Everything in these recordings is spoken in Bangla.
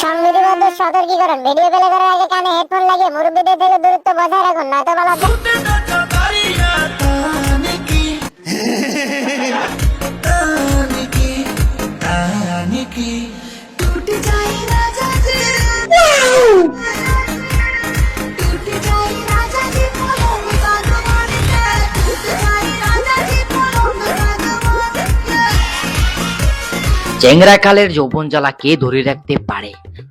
সংবিধিবদ্ধ সতর্কীকরণ, ভিডিও প্লে করার আগে কানে হেডফোন লাগিয়ে মুরব্বীদের থেকে দূরত্ব বজায় রাখুন, নয়তো বলা চেংরা কালের যৌবন জ্বালা কে ধরে রাখতে পারে?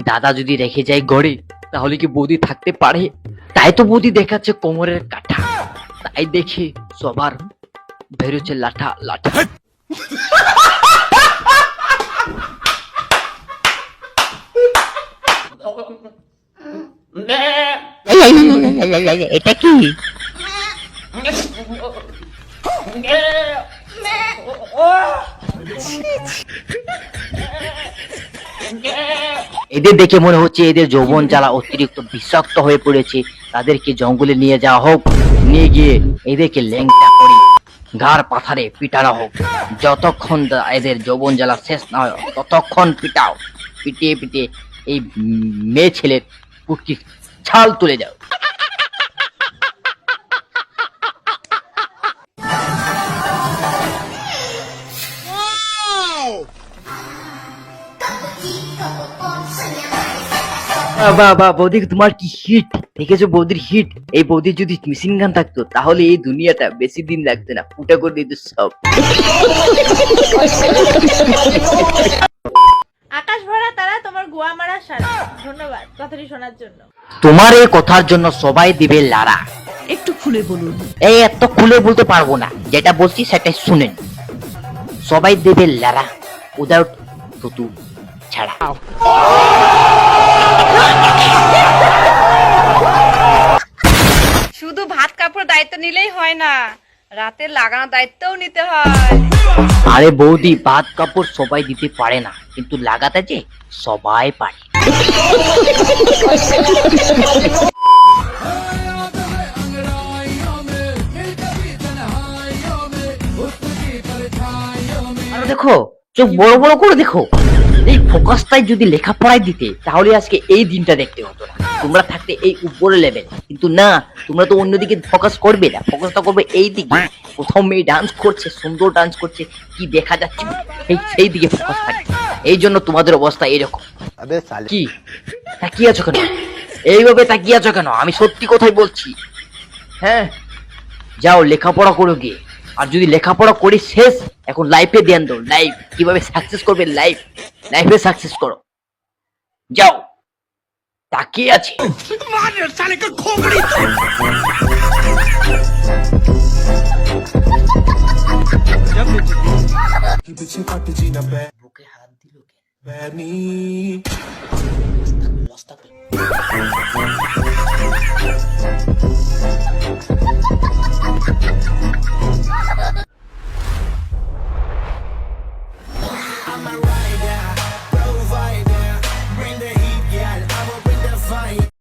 দাদা যদি রেখে যায় গড়ে, তাহলে কি বৌদি থাকতে পারে? তাই তো বৌদি দেখাচ্ছে কোমরের কাঠা, তাই দেখে সবার বেরোচ্ছে লাঠা লাঠা। এটা কি? এদের দেখে মনে হচ্ছে এদের যৌবন জ্বালা অতিরিক্ত বিষাক্ত হয়ে পড়েছে। তাদেরকে জঙ্গলে নিয়ে যাওয়া হোক, নিয়ে গিয়ে এদেরকে ল্যাংটা করে ঘাড় পাথারে পিটানো হোক। যতক্ষণ এদের যৌবন জ্বালা শেষ না হয় ততক্ষণ পিটাও। পিটিয়ে পিটিয়ে এই মেয়ে ছেলের পুটকি ছাল তুলে যাও। বাবা বৌদি, তোমার কি হিট দেখেছো? বৌদির হিট। এই বৌদির যদি মেশিন গান থাকতো তাহলে এই দুনিয়াটা বেশি দিন লাগতো না, ফুটা করে দিত সব। আকাশ ভরা তারা তোমার গোয়া মারা সারা। ধন্যবাদ কথাটি শোনার জন্য। তোমার এই কথার জন্য সবাই দিবে লারা। একটু খুলে বলুন। এই এত খুলে বলতে পারবো না, যেটা বলছি সেটাই শুনেন। সবাই দেবে লারা, উইদাউট থুতু ছাড়া। শুধু ভাত কাপড় দায়িত্ব নিলেই হয় না, রাতে লাগানোর দায়িত্বও নিতে হয়। আরে বৌদি, ভাত কাপড় সবাই দিতে পারে না, কিন্তু লাগাতে যে সবাই পারে। দেখো, চোখ বড় বড় করে দেখো। এই ফোকাসটাই যদি লেখাপড়ায় দিতে তাহলে আজকে এই দিনটা দেখতে হতো না। তোমরা থাকতে এই উপরে লেভেল, কিন্তু না, তোমরা তো অন্যদিকে ফোকাস করবে না, ফোকাসটা করবে এই দিকে। কোথাও মেয়ে ডান্স করছে, সুন্দর ডান্স করছে, কি দেখা যাচ্ছে সেই দিকে ফোকাস থাকে। এই জন্য তোমাদের অবস্থা এরকম। কি তাকিয়ে আছো কেন? এইভাবে তাকিয়ে আছো কেন? আমি সত্যি কথাই বলছি। হ্যাঁ, যাও লেখাপড়া করো গিয়ে। আর যদি লেখাপড়া করি শেষ, এখন লাইফে ধ্যান দাও। লাইফ কিভাবে সাকসেস করবে, লাইফে সাকসেস করো। যাও, তাকিয়ে আছে। বুকে হাত দিল কেন?